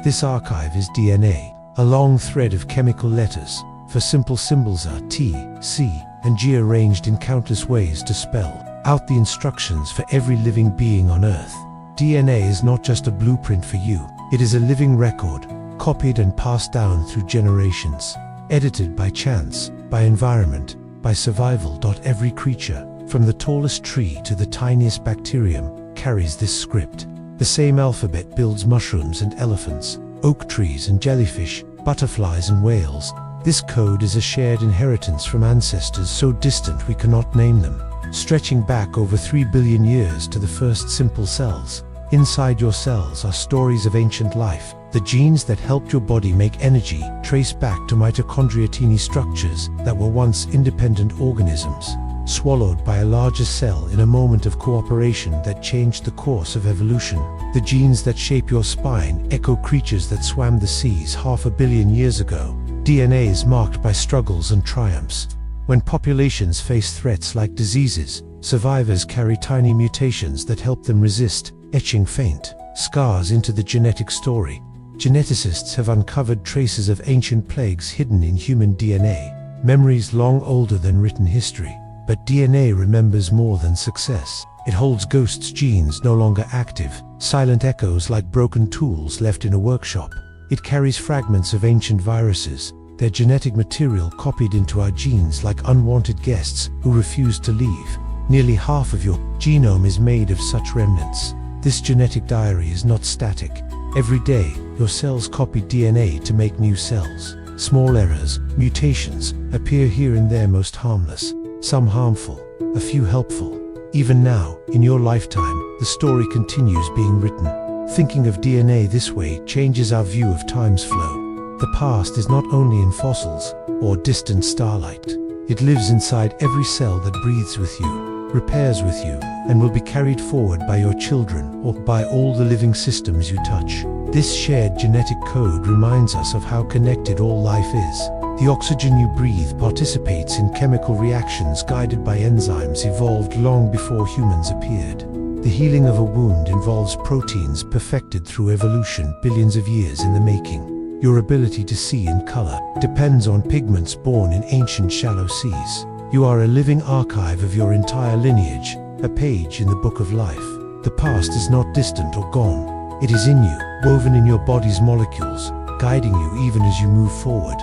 This archive is DNA, a long thread of chemical letters, for simple symbols are T, C, and G arranged in countless ways to spell out the instructions for every living being on Earth. DNA is not just a blueprint for you, it is a living record, copied and passed down through generations, edited by chance, by environment, by survival. Every creature, from the tallest tree to the tiniest bacterium, carries this script. The same alphabet builds mushrooms and elephants, oak trees and jellyfish, butterflies and whales. This code is a shared inheritance from ancestors so distant we cannot name them, stretching back over 3 billion years to the first simple cells. Inside your cells are stories of ancient life. The genes that helped your body make energy trace back to mitochondria, tiny structures that were once independent organisms, swallowed by a larger cell in a moment of cooperation that changed the course of evolution. The genes that shape your spine echo creatures that swam the seas 500 million years ago. DNA is marked by struggles and triumphs. When populations face threats like diseases, survivors carry tiny mutations that help them resist, etching faint scars into the genetic story. Geneticists have uncovered traces of ancient plagues hidden in human DNA, memories long older than written history. But DNA remembers more than success. It holds ghosts, genes no longer active, silent echoes like broken tools left in a workshop. It carries fragments of ancient viruses, their genetic material copied into our genes like unwanted guests who refuse to leave. Nearly half of your genome is made of such remnants. This genetic diary is not static. Every day, your cells copy DNA to make new cells. Small errors, mutations, appear here and there, most harmless, some harmful, a few helpful. Even now, in your lifetime, the story continues being written. Thinking of DNA this way changes our view of time's flow. The past is not only in fossils or distant starlight. It lives inside every cell that breathes with you, repairs with you, and will be carried forward by your children or by all the living systems you touch. This shared genetic code reminds us of how connected all life is. The oxygen you breathe participates in chemical reactions guided by enzymes evolved long before humans appeared. The healing of a wound involves proteins perfected through evolution billions of years in the making. Your ability to see in color depends on pigments born in ancient shallow seas. You are a living archive of your entire lineage, a page in the book of life. The past is not distant or gone. It is in you, woven in your body's molecules, guiding you even as you move forward.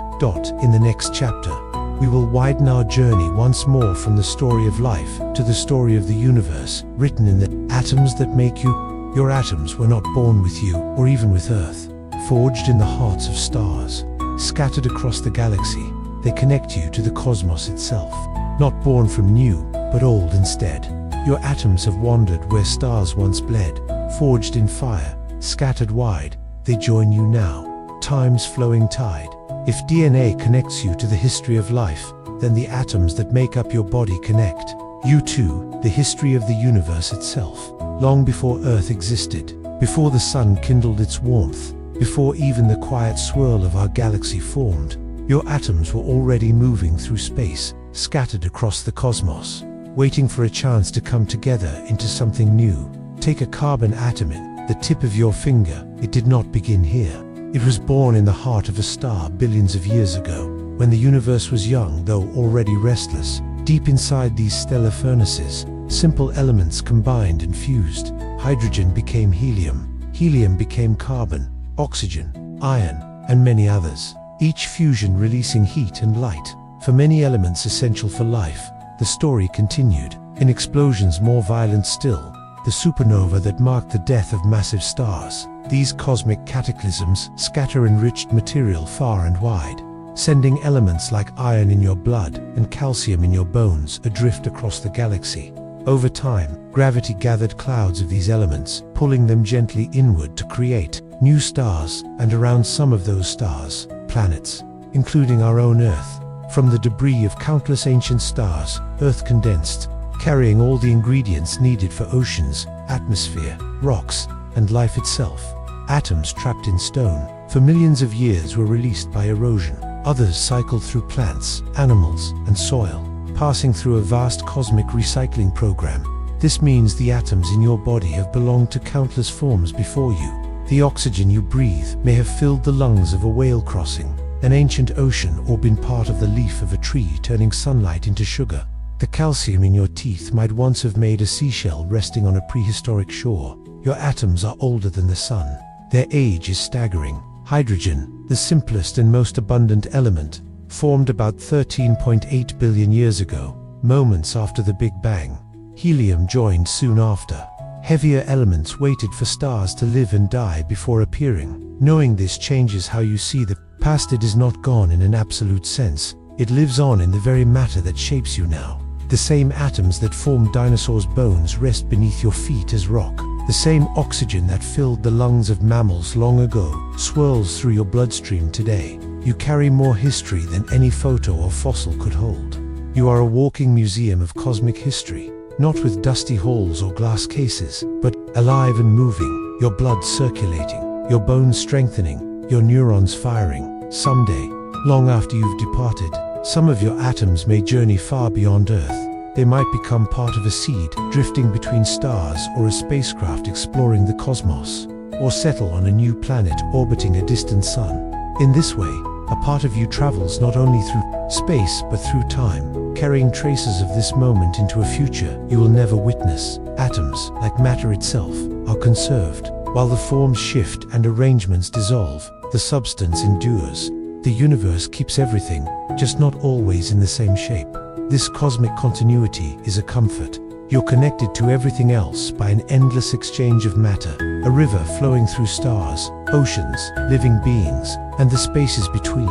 In the next chapter, we will widen our journey once more from the story of life to the story of the universe, written in the atoms that make you. Your atoms were not born with you or even with Earth. Forged in the hearts of stars, scattered across the galaxy, they connect you to the cosmos itself. Not born from new, but old instead. Your atoms have wandered where stars once bled, forged in fire, scattered wide, they join you now. Time's flowing tide. If DNA connects you to the history of life, then the atoms that make up your body connect you to the history of the universe itself. Long before Earth existed, before the sun kindled its warmth, before even the quiet swirl of our galaxy formed, your atoms were already moving through space, scattered across the cosmos, waiting for a chance to come together into something new. Take a carbon atom in the tip of your finger. It did not begin here. It was born in the heart of a star billions of years ago, when the universe was young though already restless. Deep inside these stellar furnaces, simple elements combined and fused. Hydrogen became helium, helium became carbon, oxygen, iron, and many others. Each fusion releasing heat and light. For many elements essential for life, the story continued, in explosions more violent still, the supernova that marked the death of massive stars. These cosmic cataclysms scatter enriched material far and wide, sending elements like iron in your blood and calcium in your bones adrift across the galaxy. Over time, gravity gathered clouds of these elements, pulling them gently inward to create new stars, and around some of those stars, planets, including our own Earth. From the debris of countless ancient stars, Earth condensed, carrying all the ingredients needed for oceans, atmosphere, rocks, and life itself. Atoms trapped in stone, for millions of years were released by erosion. Others cycled through plants, animals, and soil, passing through a vast cosmic recycling program. This means the atoms in your body have belonged to countless forms before you. The oxygen you breathe may have filled the lungs of a whale crossing, an ancient ocean, or been part of the leaf of a tree turning sunlight into sugar. The calcium in your teeth might once have made a seashell resting on a prehistoric shore. Your atoms are older than the sun. Their age is staggering. Hydrogen, the simplest and most abundant element, formed about 13.8 billion years ago, moments after the Big Bang. Helium joined soon after. Heavier elements waited for stars to live and die before appearing. Knowing this changes how you see the past. It is not gone in an absolute sense. It lives on in the very matter that shapes you now. The same atoms that formed dinosaurs' bones rest beneath your feet as rock. The same oxygen that filled the lungs of mammals long ago swirls through your bloodstream today. You carry more history than any photo or fossil could hold. You are a walking museum of cosmic history, not with dusty halls or glass cases, but alive and moving, your blood circulating, your bones strengthening, your neurons firing. Someday, long after you've departed, some of your atoms may journey far beyond Earth. They might become part of a seed drifting between stars, or a spacecraft exploring the cosmos, or settle on a new planet orbiting a distant sun. In this way, a part of you travels not only through space but through time, carrying traces of this moment into a future you will never witness. Atoms, like matter itself, are conserved. While the forms shift and arrangements dissolve, the substance endures. The universe keeps everything, just not always in the same shape. This cosmic continuity is a comfort. You're connected to everything else by an endless exchange of matter, a river flowing through stars, oceans, living beings, and the spaces between.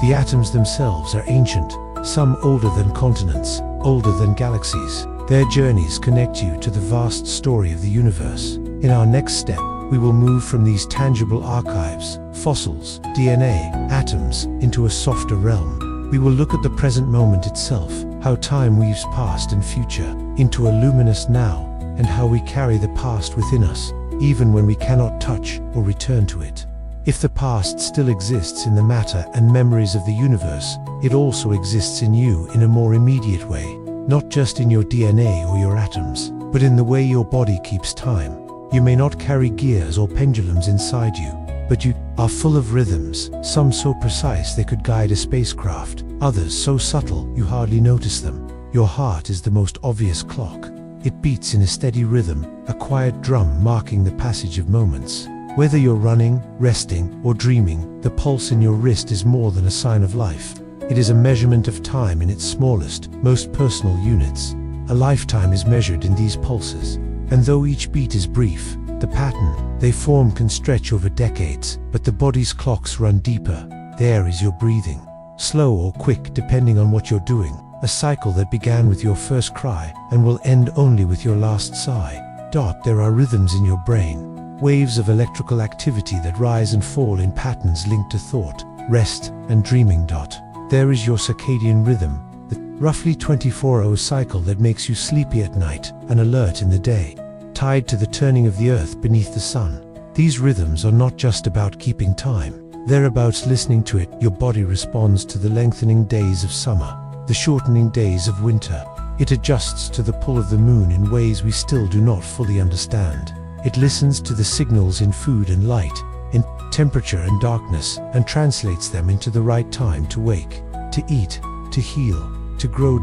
The atoms themselves are ancient, some older than continents, older than galaxies. Their journeys connect you to the vast story of the universe. In our next step, we will move from these tangible archives, fossils, DNA, atoms, into a softer realm. We will look at the present moment itself, how time weaves past and future into a luminous now, and how we carry the past within us, even when we cannot touch or return to it. If the past still exists in the matter and memories of the universe, it also exists in you in a more immediate way, not just in your DNA or your atoms, but in the way your body keeps time. You may not carry gears or pendulums inside you, but you are full of rhythms, some so precise they could guide a spacecraft, others so subtle you hardly notice them. Your heart is the most obvious clock. It beats in a steady rhythm, a quiet drum marking the passage of moments. Whether you're running, resting, or dreaming, the pulse in your wrist is more than a sign of life. It is a measurement of time in its smallest, most personal units. A lifetime is measured in these pulses. And though each beat is brief, the pattern they form can stretch over decades, but the body's clocks run deeper. There is your breathing. Slow or quick depending on what you're doing. A cycle that began with your first cry and will end only with your last sigh. There are rhythms in your brain. Waves of electrical activity that rise and fall in patterns linked to thought, rest, and dreaming. There is your circadian rhythm, the roughly 24-hour cycle that makes you sleepy at night and alert in the day, tied to the turning of the earth beneath the sun. These rhythms are not just about keeping time. They're about listening to it. Your body responds to the lengthening days of summer, the shortening days of winter. It adjusts to the pull of the moon in ways we still do not fully understand. It listens to the signals in food and light, in temperature and darkness, and translates them into the right time to wake, to eat, to heal, to grow.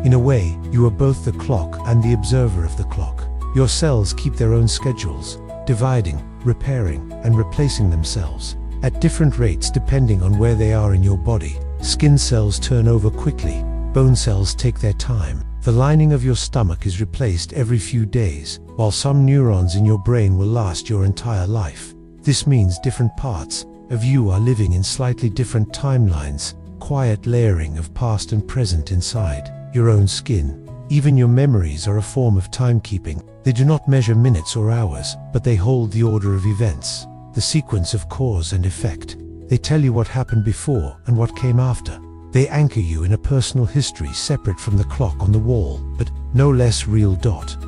In a way, you are both the clock and the observer of the clock. Your cells keep their own schedules, dividing, repairing, and replacing themselves at different rates depending on where they are in your body. Skin cells turn over quickly, bone cells take their time. The lining of your stomach is replaced every few days, while some neurons in your brain will last your entire life. This means different parts of you are living in slightly different timelines, quiet layering of past and present inside your own skin. Even your memories are a form of timekeeping. They do not measure minutes or hours, but they hold the order of events, the sequence of cause and effect. They tell you what happened before and what came after. They anchor you in a personal history separate from the clock on the wall, but no less real.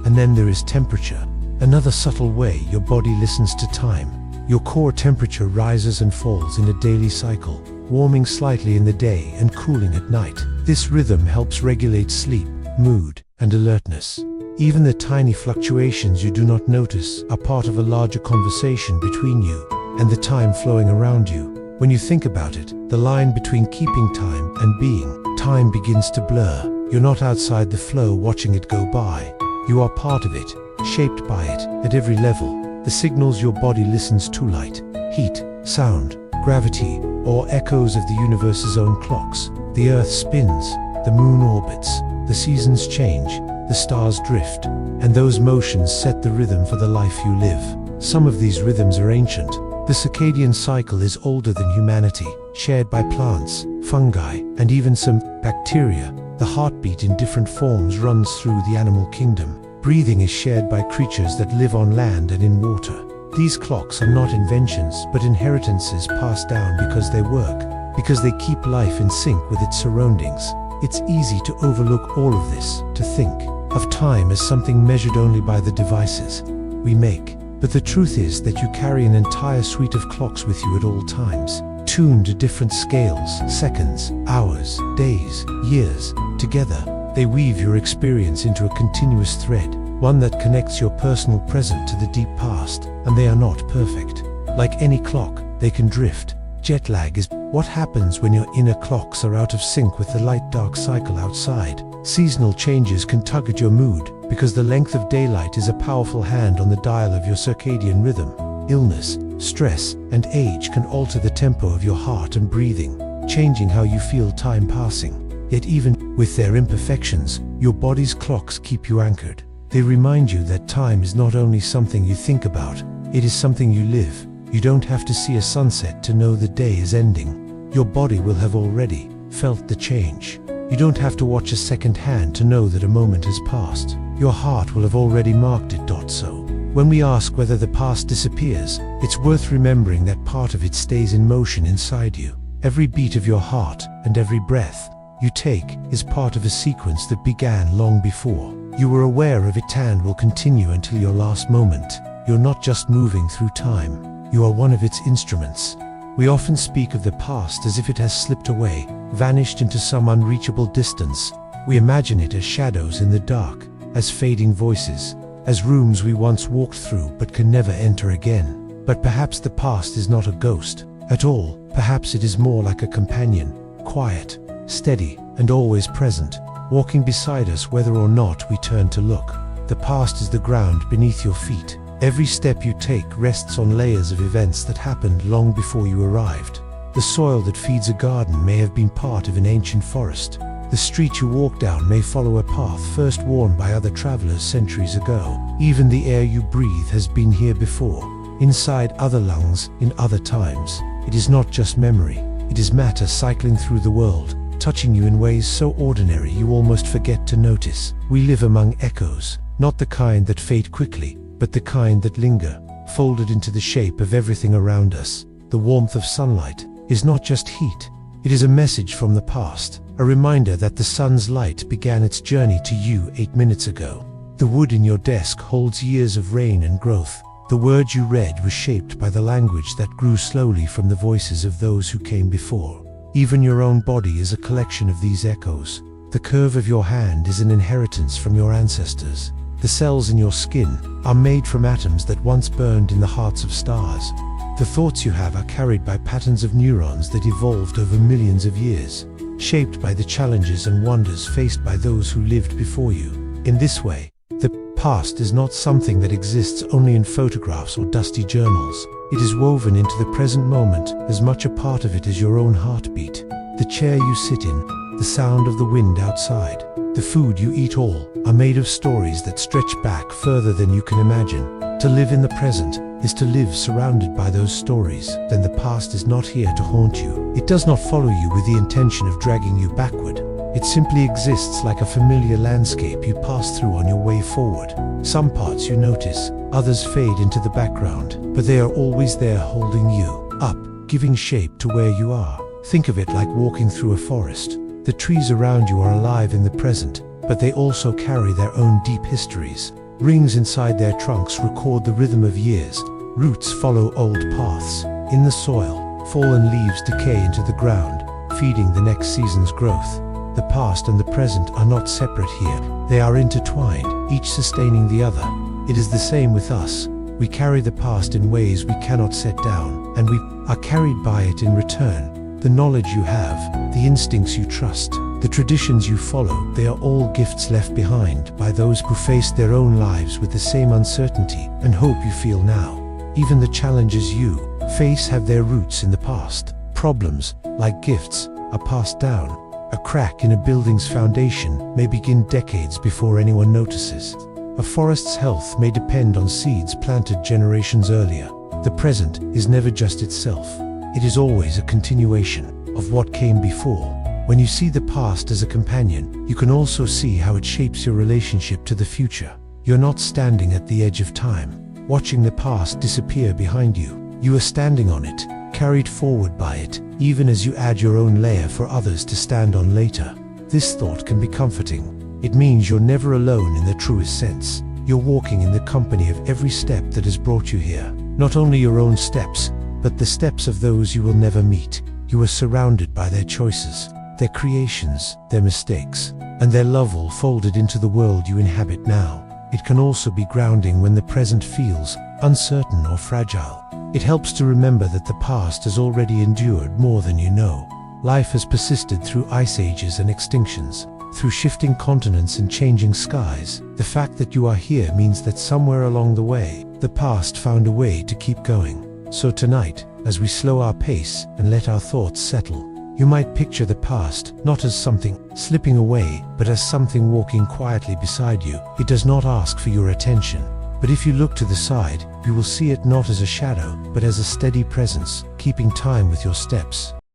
And then there is temperature, another subtle way your body listens to time. Your core temperature rises and falls in a daily cycle, warming slightly in the day and cooling at night. This rhythm helps regulate sleep, mood, and alertness. Even the tiny fluctuations you do not notice are part of a larger conversation between you and the time flowing around you. When you think about it, the line between keeping time and being time begins to blur. You're not outside the flow watching it go by. You are part of it, shaped by it, at every level. The signals your body listens to, light, heat, sound, gravity, or echoes of the universe's own clocks. The earth spins, the moon orbits, the seasons change, the stars drift, and those motions set the rhythm for the life you live. Some of these rhythms are ancient. The circadian cycle is older than humanity, shared by plants, fungi, and even some bacteria. The heartbeat in different forms runs through the animal kingdom. Breathing is shared by creatures that live on land and in water. These clocks are not inventions, but inheritances passed down because they work, because they keep life in sync with its surroundings. It's easy to overlook all of this, to think of time as something measured only by the devices we make. But the truth is that you carry an entire suite of clocks with you at all times, tuned to different scales, seconds, hours, days, years. Together, they weave your experience into a continuous thread, one that connects your personal present to the deep past, and they are not perfect. Like any clock, they can drift. Jet lag is what happens when your inner clocks are out of sync with the light-dark cycle outside. Seasonal changes can tug at your mood, because the length of daylight is a powerful hand on the dial of your circadian rhythm. Illness, stress, and age can alter the tempo of your heart and breathing, changing how you feel time passing. Yet even with their imperfections, your body's clocks keep you anchored. They remind you that time is not only something you think about, it is something you live. You don't have to see a sunset to know the day is ending. Your body will have already felt the change. You don't have to watch a second hand to know that a moment has passed. Your heart will have already marked it. So, when we ask whether the past disappears, it's worth remembering that part of it stays in motion inside you. Every beat of your heart and every breath you take is part of a sequence that began long before you were aware of it and will continue until your last moment. You're not just moving through time. You are one of its instruments. We often speak of the past as if it has slipped away, vanished into some unreachable distance. We imagine it as shadows in the dark, as fading voices, as rooms we once walked through but can never enter again. But perhaps the past is not a ghost at all. Perhaps it is more like a companion, quiet, steady, and always present. walking beside us whether or not we turn to look. The past is the ground beneath your feet. Every step you take rests on layers of events that happened long before you arrived. The soil that feeds a garden may have been part of an ancient forest. The street you walk down may follow a path first worn by other travelers centuries ago. Even the air you breathe has been here before, inside other lungs, in other times. It is not just memory, it is matter cycling through the world, touching you in ways so ordinary you almost forget to notice. We live among echoes, not the kind that fade quickly, but the kind that linger, folded into the shape of everything around us. The warmth of sunlight is not just heat, it is a message from the past, a reminder that the sun's light began its journey to you 8 minutes ago. The wood in your desk holds years of rain and growth. The words you read were shaped by the language that grew slowly from the voices of those who came before. Even your own body is a collection of these echoes. The curve of your hand is an inheritance from your ancestors. The cells in your skin are made from atoms that once burned in the hearts of stars. The thoughts you have are carried by patterns of neurons that evolved over millions of years, shaped by the challenges and wonders faced by those who lived before you. In this way, the past is not something that exists only in photographs or dusty journals. It is woven into the present moment, as much a part of it as your own heartbeat. The chair you sit in, the sound of the wind outside, the food you eat, all are made of stories that stretch back further than you can imagine. To live in the present is to live surrounded by those stories. Then the past is not here to haunt you. It does not follow you with the intention of dragging you backward. It simply exists like a familiar landscape you pass through on your way forward. Some parts you notice, others fade into the background, but they are always there holding you up, giving shape to where you are. Think of it like walking through a forest. The trees around you are alive in the present, but they also carry their own deep histories. Rings inside their trunks record the rhythm of years. Roots follow old paths. In the soil, fallen leaves decay into the ground, feeding the next season's growth. The past and the present are not separate here. They are intertwined, each sustaining the other. It is the same with us. We carry the past in ways we cannot set down, and we are carried by it in return. The knowledge you have, the instincts you trust, the traditions you follow, they are all gifts left behind by those who faced their own lives with the same uncertainty and hope you feel now. Even the challenges you face have their roots in the past. Problems, like gifts, are passed down. A crack in a building's foundation may begin decades before anyone notices. A forest's health may depend on seeds planted generations earlier. The present is never just itself. It is always a continuation of what came before. When you see the past as a companion, you can also see how it shapes your relationship to the future. You're not standing at the edge of time, watching the past disappear behind you. You are standing on it, carried forward by it, even as you add your own layer for others to stand on later. This thought can be comforting. It means you're never alone in the truest sense. You're walking in the company of every step that has brought you here. Not only your own steps, but the steps of those you will never meet. You are surrounded by their choices, their creations, their mistakes, and their love, all folded into the world you inhabit now. It can also be grounding when the present feels uncertain or fragile. It helps to remember that the past has already endured more than you know. Life has persisted through ice ages and extinctions, through shifting continents and changing skies. The fact that you are here means that somewhere along the way, the past found a way to keep going. So tonight, as we slow our pace and let our thoughts settle, you might picture the past not as something slipping away, but as something walking quietly beside you. It does not ask for your attention, but if you look to the side, you will see it not as a shadow, but as a steady presence, keeping time with your steps.